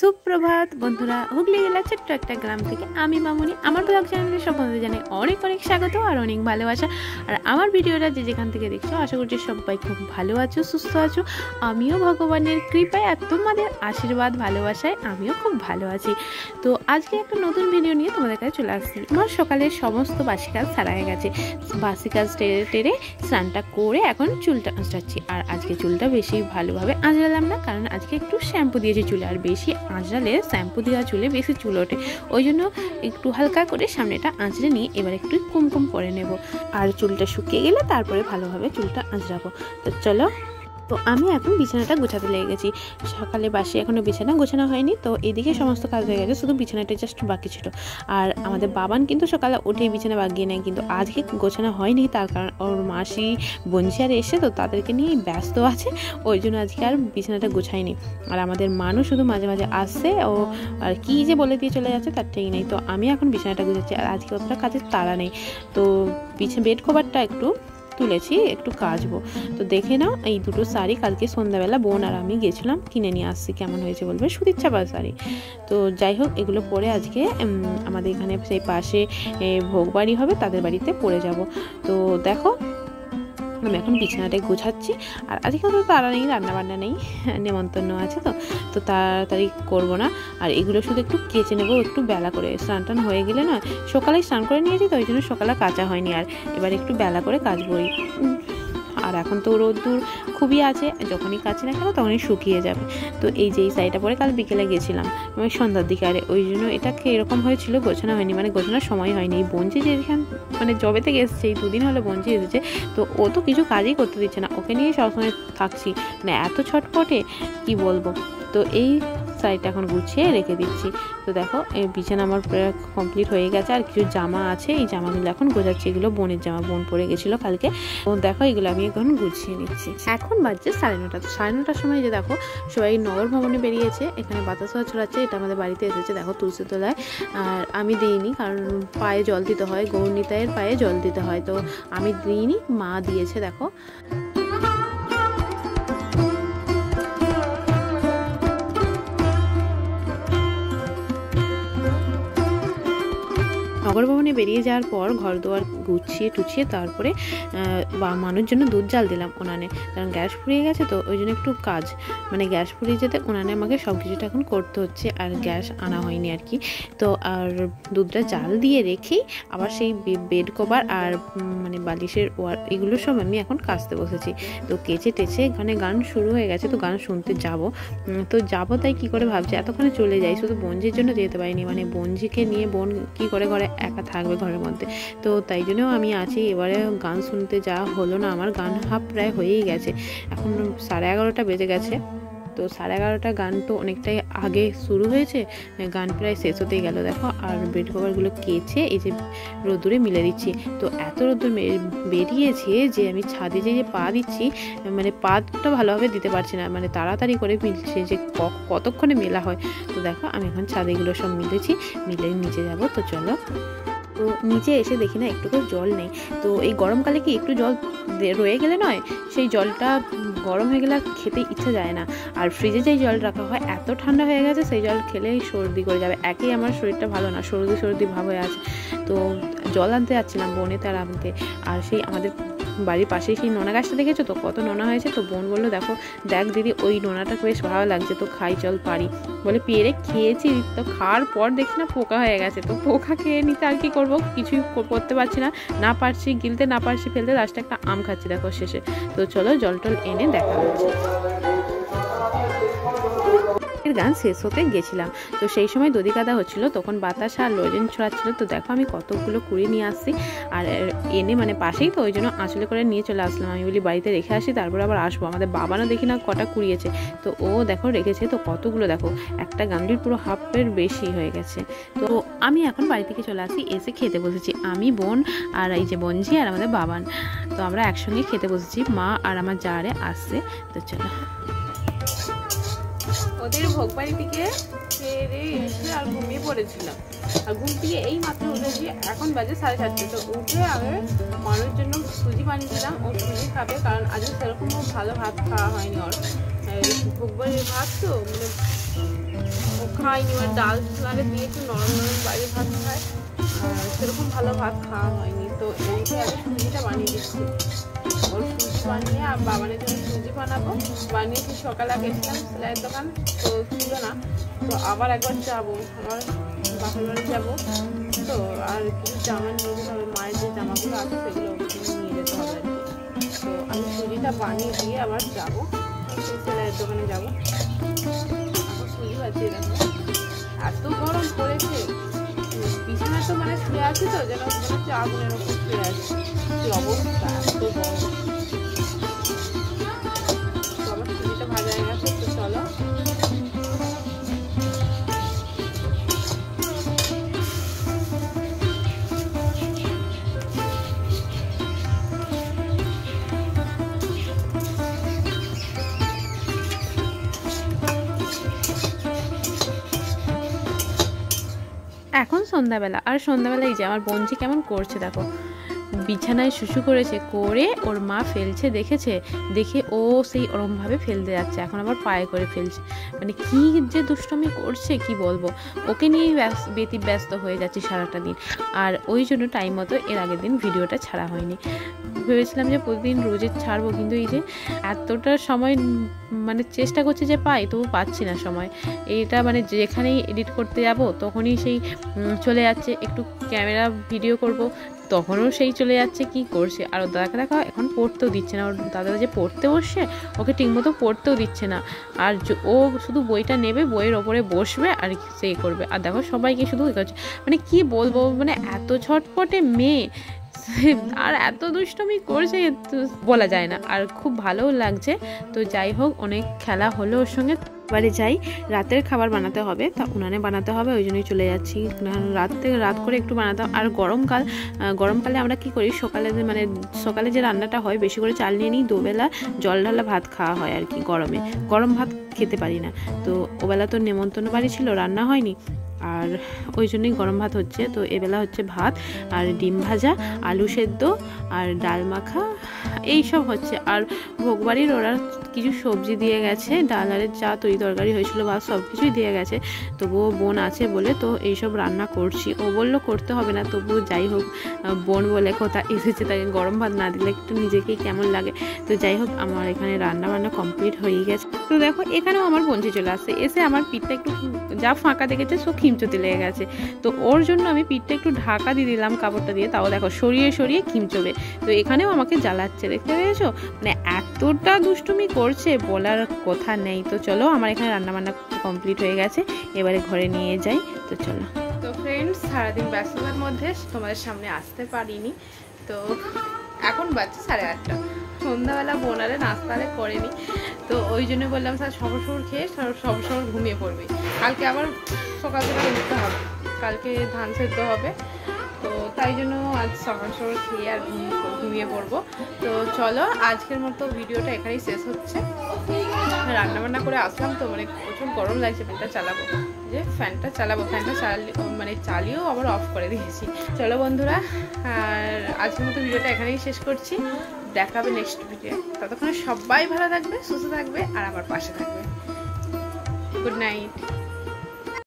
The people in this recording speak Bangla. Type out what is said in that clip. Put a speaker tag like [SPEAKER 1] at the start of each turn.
[SPEAKER 1] সুপ্রভাত বন্ধুরা, হুগলি জেলার ছোট্ট একটা গ্রাম থেকে আমি মামুনি আমার ব্লগ চ্যানেলে সব বন্ধুদের জানাই অনেক অনেক স্বাগত আর অনেক ভালোবাসা। আর আমার ভিডিওটা যে যেখান থেকে দেখছো আশা করছি সবাই খুব ভালো আছো, সুস্থ আছো। আমিও ভগবানের কৃপায় আর তোমাদের আশীর্বাদ ভালোবাসায় আমিও খুব ভালো আছি। তো আজকে একটা নতুন ভিডিও নিয়ে তোমাদের কাছে চলে আসছি। আমার সকালের সমস্ত বাসি কাজ সারা হয়ে গেছে, বাসি কাজ টেরে স্নানটা করে এখন চুলটা আঁচড়াচ্ছি। আর আজকে চুলটা বেশি ভালোভাবে আঁচড়ালাম না, কারণ আজকে একটু শ্যাম্পু দিয়েছি চুলে, আর বেশি আঁচড়ালে শ্যাম্পু দেওয়া চুলে বেশি চুল ওঠে, ওই জন্য একটু হালকা করে সামনেটা আঁচড়ে নিয়ে এবার একটু কুমকুম করে নেব। আর চুলটা শুকিয়ে গেলে তারপরে ভালোভাবে চুলটা আঁচড়াবো। তো চলো, তো আমি এখন বিছানাটা গোছাতে লেগে গেছি। সকালে বাসি এখনও বিছানা গোছানো হয়নি, তো এদিকে সমস্ত কাজ হয়ে গেছে, শুধু বিছানাটা জাস্ট বাকি ছিল। আর আমাদের বাবান কিন্তু সকালে উঠেই বিছানা বাগিয়ে নেয়, কিন্তু আজকে গোছানো হয়নি, তার কারণ ওর মাসি বোনঝি আর এসে তো তাদেরকে নিয়ে ব্যস্ত আছে, ওই জন্য আজকে আর বিছানাটা গোছায়নি। আর আমাদের মানুষ শুধু মাঝে মাঝে আসছে, ও আর কী যে বলে দিয়ে চলে যাচ্ছে তার ঠিক নেই। তো আমি এখন বিছানাটা গোছাচ্ছি, আর আজকে অতটা কাজের তাড়া নেই, তো বেড কভারটা একটু তুলেছি, একটু কাচবো। তো দেখে নাও, এই দুটো শাড়ি কালকে সন্ধ্যাবেলা বোন আর আমি গেছিলাম কিনে নিয়ে আসছি, কেমন হয়েছে বলবে, সুতির ছাপা শাড়ি। তো যাই হোক, এগুলো পরে আজকে আমাদের এখানে সেই পাশে ভোগ বাড়ি হবে, তাদের বাড়িতে পরে যাব। তো দেখো, আমি এখন বিছানাটাই গোছাচ্ছি। আর আজকে তো তারা নেই, রান্নাবান্না নেই, নেমন্তন্ন আছে, তো তাড়াতাড়ি করবো না। আর এগুলো শুধু একটু কেচে নেবো একটু বেলা করে, স্নান টান হয়ে গেলে নয়, সকালে স্নান করে নিয়েছি তো ওই জন্য সকালে কাচা হয়নি, আর এবার একটু বেলা করে কাচবই। আর এখন তো রোদ্দুর খুবই আছে, যখনই কাছে না কেন তখনই শুকিয়ে যাবে। তো এই যে এই শাড়িটা পরে কাল বিকেলে গেছিলাম আমি সন্ধ্যার দিকে, আর ওই জন্য এটাকে এরকম হয়েছিল, গোছানো হয়নি, মানে গোছানোর সময় হয়নি। এই বোনজি যেখান মানে জবে থেকে এসেছে, এই দুদিন হলো বোনজি এসেছে, তো ও তো কিছু কাজই করতে দিচ্ছে না, ওকে নিয়েই সবসময় থাকছি, মানে এত ছটপটে কি বলবো। তো এই শাড়িটা এখন গুছিয়ে রেখে দিচ্ছি। তো দেখো, এই বিছানা আমার কমপ্লিট হয়ে গেছে, আর কিছু জামা আছে, এই জামাগুলো এখন গোছাচ্ছি। এগুলো বোনের জামা, বোন পরে গেছিলো কালকে। তো দেখো, এগুলো আমি এখন গুছিয়ে নিচ্ছি। এখন বাজছে 9:30। তো 9:30 সময় যে দেখো সবাই নগর ভ্রমণে বেরিয়েছে, এখানে বাতাস ছড়াচ্ছে। এটা আমাদের বাড়িতে এসেছে, দেখো তুলসী তলায়। আর আমি দিইনি, কারণ পায়ে জল দিতে হয়, গৌরনিতাইয়ের পায়ে জল দিতে হয়, তো আমি দিইনি, মা দিয়েছে। দেখো, নগর ভবনে বেরিয়ে যাওয়ার পর ঘর দুয়ার গুছিয়ে টুছিয়ে তারপরে মানুষের জন্য দুধ জাল দিলাম উনানে, কারণ গ্যাস ফুরিয়ে গেছে, তো ওই জন্য একটু কাজ, মানে গ্যাস ফুরিয়ে যেতে উনানে আমাকে সব কিছুটা এখন করতে হচ্ছে, আর গ্যাস আনা হয়নি আর কি। তো আর দুধটা জাল দিয়ে রেখেই আবার সেই বেড কভার আর মানে বালিশের ওয়ার এগুলো সব আমি এখন কাচতে বসেছি। তো কেচে টেচে এখানে গান শুরু হয়ে গেছে, তো গান শুনতে যাবো তাই কি করে ভাবছি, এতক্ষণে চলে যাই, শুধু বোনজির জন্য যেতে পারিনি, মানে বোনজিকে নিয়ে বোন কি করে ঘরে একা থাকবে ঘরের মধ্যে, তো তাই জন্যও আমি আছি। এবারে গান শুনতে যাওয়া হলো না, আমার গান হাফ প্রায় হয়েই গেছে, এখন 11:30 বেজে গেছে। তো 11:30 গান তো অনেকটাই আগে শুরু হয়েছে, গান প্রায় শেষ হতেই গেল। দেখো, আর বেড কভারগুলো কেচে এই যে রোদ্দুরে মিলে দিচ্ছি। তো এত রোদ্দুর বেরিয়েছে যে আমি ছাদে যে পা দিচ্ছি, মানে পাটা ভালোভাবে দিতে পারছি না, মানে তাড়াতাড়ি করে মিলছে যে কতক্ষণে মেলা হয়। তো দেখো, আমি এখন ছাদেগুলো সব মিলেছি, মিলে নিচে যাব। তো চলো, তো নিচে এসে দেখি না একটু জল নেই। তো এই গরমকালে কি একটু জল রয়ে গেলে নয়, সেই জলটা গরম হয়ে গেলে খেতে ইচ্ছা যায় না। আর ফ্রিজে যেই জল রাখা হয় এত ঠান্ডা হয়ে গেছে, সেই জল খেলেই সর্দি করে যাবে। একেই আমার শরীরটা ভালো না, সর্দি ভাব হয়ে আছে, তো জল আনতে যাচ্ছিলাম বোনে তার আনতে। আর সেই আমাদের বাড়ির পাশেই সেই নোনা গাছটা দেখেছো তো, কত নোনা হয়েছে। তো বোন বললো, দেখ দিদি, ওই নোনাটা বেশ ভালো লাগছে, তো খাই চল পারি বলে পেরে খেয়েছি। তো খাওয়ার পর দেখছি না পোকা হয়ে গেছে, তো পোকা খেয়ে নিতে আর কি করবো, কিছুই করতে পারছি না পারছি গিলতে, না পারছি ফেলতে, লাস্টে একটা আম খাচ্ছি দেখো শেষে। তো চলো, জল টল এনে দেখা হচ্ছে। গান শেষ হতে গেছিলাম, তো সেই সময় দধিকাদা হচ্ছিল, তখন বাতাস আর লজেন ছড়াচ্ছিল। তো দেখো, আমি কতগুলো কুড়ি নিয়ে আসছি, আর এনে মানে পাশেই তো, ওই জন্য আঁচলে করে নিয়ে চলে আসলাম। আমি বলি বাড়িতে রেখে আসি, তারপরে আবার আসবো। আমাদের বাবানও দেখি না কটা কুড়িয়েছে, তো ও দেখো রেখেছে। তো কতগুলো দেখো, একটা গামলির পুরো হাফের বেশি হয়ে গেছে। তো আমি এখন বাড়ি থেকে চলে আসি, এসে খেতে বসেছি। আমি, বোন আর এই যে বোনঝি আর আমাদের বাবান, তো আমরা একসঙ্গে খেতে বসেছি। মা আর আমার জারে আসছে। তো চলো, ওদের ভোগ বাড়ি থেকে খেয়ে এসে আর ঘুমিয়ে পড়েছিলাম, আর ঘুম থেকে এই মাত্র উঠেছি, এখন বাজে 4:30। তো উঠে আগে মানুষের জন্য সুজি বানিয়েছিলাম, ও সুজি খাবে, কারণ আজকে সেরকম ভালো ভাত খাওয়া হয়নি ওর। ভোগ বাড়ির ভাত তো মানে খাইনি, মানে ডাল আগে দিয়ে একটু নরম নরম বাইরে ভাত খায়, সেরকম ভালো ভাত খাওয়া হয়নি। তো এইটা আগে সুজিটা বানিয়ে দিচ্ছি। ওর সুজি বানিয়ে আর বাবানের জন্য সুজি বানাবো। বানিয়েছি, সকালে গেছিলাম সেলাইয়ের দোকান, তো ছিল না। তো আবার একবার যাবো, আমার বাপের বাড়ি যাবো, তো আর কিছু জামা নিয়ে যেতে হবে, মায়ের যে জামাগুলো আছে সেগুলো নিয়ে যেতে হবে আর কি। তো আমি সুজিটা বানিয়ে দিয়ে আবার যাবো, সেই সেলাইয়ের দোকানে যাবো। এখন সুজি বাঁচিয়ে দেখো, এত গরম পড়েছে, বিছানায় তো মানে শুয়ে আছি, তো যেন মনে হচ্ছে আগুনের ওপর শুয়ে আছি, কি অবস্থা, এত গরম। তো আমার সুজিটা ভাজা হয়ে গেছে, তো চলো। এখন সন্ধ্যাবেলা, আর সন্ধ্যাবেলায় যে আমার বোনজি কেমন করছে দেখো, বিছানায় শুশু করেছে, করে ওর মা ফেলছে দেখেছে, দেখে ও সেই ওরমভাবে ফেলতে যাচ্ছে, এখন আবার পায়ে করে ফেলছে। মানে কি যে দুষ্টমি করছে কি বলবো, ওকে নিয়েই ব্যস্ত হয়ে যাচ্ছে সারাটা দিন। আর ওই জন্য টাইম মতো এর আগের দিন ভিডিওটা ছাড়া হয়নি। ভেবেছিলাম যে প্রতিদিন রোজে ছাড়বো, কিন্তু এই যে এতটা সময় মানে চেষ্টা করছি যে পাই, তবু পাচ্ছি না সময়। এইটা মানে যেখানেই এডিট করতে যাব তখনই সেই চলে যাচ্ছে, একটু ক্যামেরা ভিডিও করব তখনও সেই চলে যাচ্ছে, কি করছে। আর দাদাকে দেখো এখন পড়তেও দিচ্ছে না, ওর দাদা যে পড়তে বসছে ওকে ঠিকমতো পড়তেও দিচ্ছে না। আর ও শুধু বইটা নেবে, বইয়ের ওপরে বসবে আর সেই করবে। আর দেখো সবাইকে শুধু করছে, মানে কি বলবো, মানে এত ছটপটে মেয়ে আর এত দুষ্টমি করছে বলা যায় না। আর খুব ভালোও লাগছে। তো যাই হোক, অনেক খেলা হলো ওর সঙ্গে। এবারে যাই, রাতের খাবার বানাতে হবে, তা উনানে বানাতে হবে, ওই জন্যই চলে যাচ্ছি। রাত করে একটু বানাতে হবে। আর গরমকালে আমরা কি করি, সকালে যে রান্নাটা হয় বেশি করে চাল নিয়ে নিই, দুবেলা জল ঢালা ভাত খাওয়া হয় আর কি। গরম ভাত খেতে পারি না। তো ওবেলা তো নেমন্তন্ন বাড়ি ছিল, রান্না হয়নি, আর ওই জন্যই গরম ভাত হচ্ছে। তো এবেলা হচ্ছে ভাত আর ডিম ভাজা, আলু সেদ্ধ আর ডাল মাখা, এইসব হচ্ছে। আর ভোগবাড়ির ওরা কিছু সবজি দিয়ে গেছে, ডাল আর যা তরি তরকারি হয়েছিল বা সব কিছুই দিয়ে গেছে। তবুও বোন আছে বলে তো এইসব রান্না করছি। ও বললো করতে হবে না, তবুও যাই হোক, বোন বলে কথা এসেছে, তাকে গরম ভাত না দিলে একটু নিজেকেই কেমন লাগে। তো যাই হোক, আমার এখানে রান্না বান্না কমপ্লিট হয়ে গেছে। তো দেখো এখানেও আমার বোনজি চলে আসছে, এসে আমার পিঠটা একটু যা ফাঁকা দেখেছে সব খিমচোতে লেগে গেছে। তো ওর জন্য আমি পিঠটা একটু ঢাকা দিয়ে দিলাম কাপড়টা দিয়ে, তাও দেখো সরিয়ে খিমচোবে। তো এখানেও আমাকে জ্বালাচ্ছে, দেখতে পেয়েছো, মানে এতটা দুষ্টুমি করছে বলার কথা নেই। তো চলো, আমার এখানে রান্নাবান্না কমপ্লিট হয়ে গেছে, এবারে ঘরে নিয়ে যাই। তো চলো। তো ফ্রেন্ডস, সারাদিন ব্যস্ততার মধ্যে তোমাদের সামনে আসতে পারিনি। তো এখন বাজছে 8:30। সন্ধ্যাবেলা বোনারে নাস্তা করেনি, তো ওই জন্য বললাম স্যার সবর খেয়ে সবর ঘুমিয়ে পড়বি, কালকে আবার সকাল সকাল উঠতে হবে, কালকে ধান সেদ্ধ হবে। তো তাই জন্য আজ সকাল খেয়ে আর ঘুমিয়ে পড়বো। তো চলো, আজকের মতো ভিডিওটা এখানেই শেষ হচ্ছে। রান্নাবান্না করে আসলাম, তো মানে প্রচুর গরম লাগছে, ফ্যানটা চালাবো, ফ্যানটা চালিয়েও আবার অফ করে দিয়েছি। চলো বন্ধুরা, আর আজকের মতো ভিডিওটা এখানেই শেষ করছি। দেখা হবে নেক্সট ভিডিও। ততক্ষণে সবাই ভালো থাকবে, সুস্থ থাকবে আর আমার পাশে থাকবে। Good night.